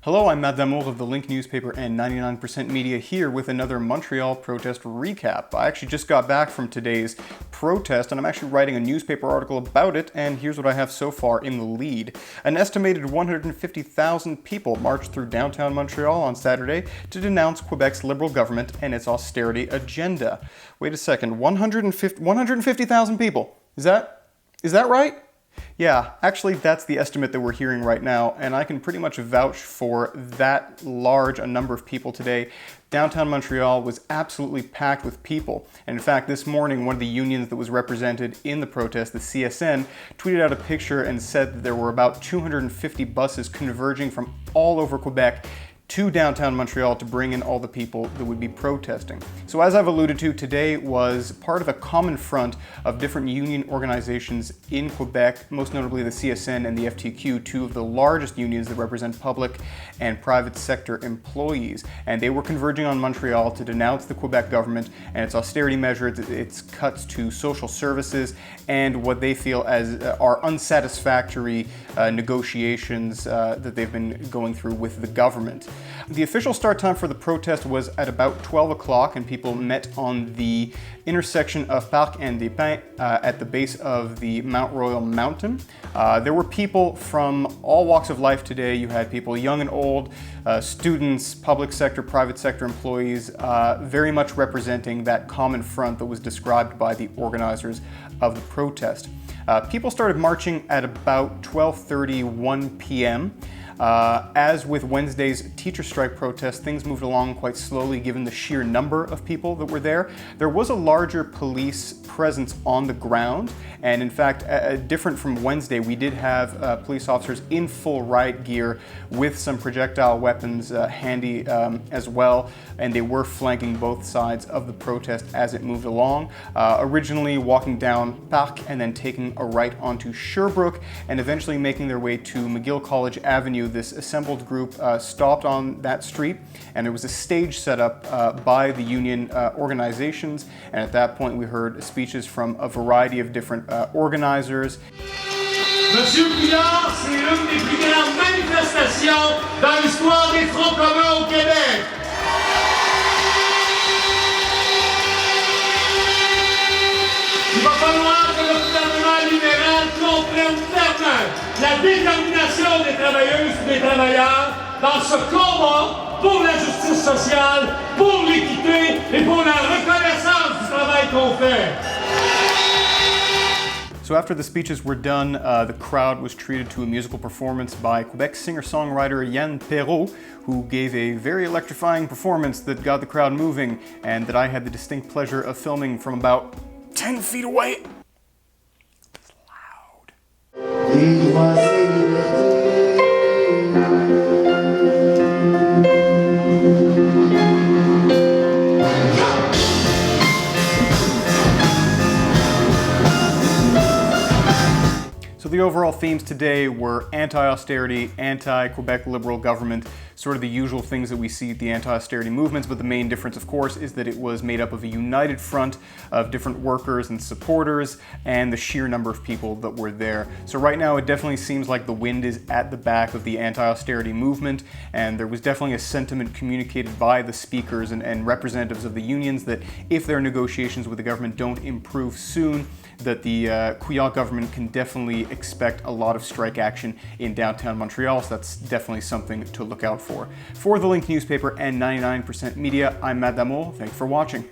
Hello, I'm Matt Damour of the Link newspaper and 99% Media here with another Montreal protest recap. I actually just got back from today's protest and I'm actually writing a newspaper article about it, and here's what I have so far in the lead. An estimated 150,000 people marched through downtown Montreal on Saturday to denounce Quebec's Liberal government and its austerity agenda. Wait a second, 150,000 people? Is that right? Yeah, actually that's the estimate that we're hearing right now, and I can pretty much vouch for that large a number of people today. Downtown Montreal was absolutely packed with people, and in fact this morning one of the unions that was represented in the protest, the CSN, tweeted out a picture and said that there were about 250 buses converging from all over Quebec to downtown Montreal to bring in all the people that would be protesting. So as I've alluded to, today was part of a common front of different union organizations in Quebec, most notably the CSN and the FTQ, two of the largest unions that represent public and private sector employees. And they were converging on Montreal to denounce the Quebec government and its austerity measures, its cuts to social services, and what they feel as are unsatisfactory negotiations that they've been going through with the government. The official start time for the protest was at about 12 o'clock, and people met on the intersection of Parc and des Pins at the base of the Mount Royal mountain. There were people from all walks of life today. You had people young and old, students, public sector, private sector employees, very much representing that common front that was described by the organizers of the protest. People started marching at about 12:31 p.m. As with Wednesday's teacher strike protest, things moved along quite slowly given the sheer number of people that were there. There was a larger police presence on the ground, and in fact, different from Wednesday, we did have police officers in full riot gear with some projectile weapons handy as well, and they were flanking both sides of the protest as it moved along, originally walking down Parc and then taking a right onto Sherbrooke and eventually making their way to McGill College Avenue. This assembled group stopped on that street, and there was a stage set up by the union organizations, and at that point we heard speeches from a variety of different organizers. Monsieur Couillard, c'est l'une des plus grandes manifestations dans l'histoire des Fronts communs au Québec. Il va falloir que le gouvernement libéral comprenne fermement la détermination des travailleuses et des travailleurs dans ce combat pour la justice sociale, pour l'équité et pour la reconnaissance du travail qu'on fait. So after the speeches were done, the crowd was treated to a musical performance by Quebec singer-songwriter Yann Perrault, who gave a very electrifying performance that got the crowd moving and that I had the distinct pleasure of filming from about 10 feet away. It's loud. So the overall themes today were anti-austerity, anti-Quebec Liberal government, sort of the usual things that we see at the anti-austerity movements, but the main difference, of course, is that it was made up of a united front of different workers and supporters and the sheer number of people that were there. So right now it definitely seems like the wind is at the back of the anti-austerity movement, and there was definitely a sentiment communicated by the speakers and representatives of the unions that if their negotiations with the government don't improve soon, that the Couillard government can definitely expect a lot of strike action in downtown Montreal, so that's definitely something to look out for. For the Link newspaper and 99% Media, I'm Matt Damour. Thanks for watching.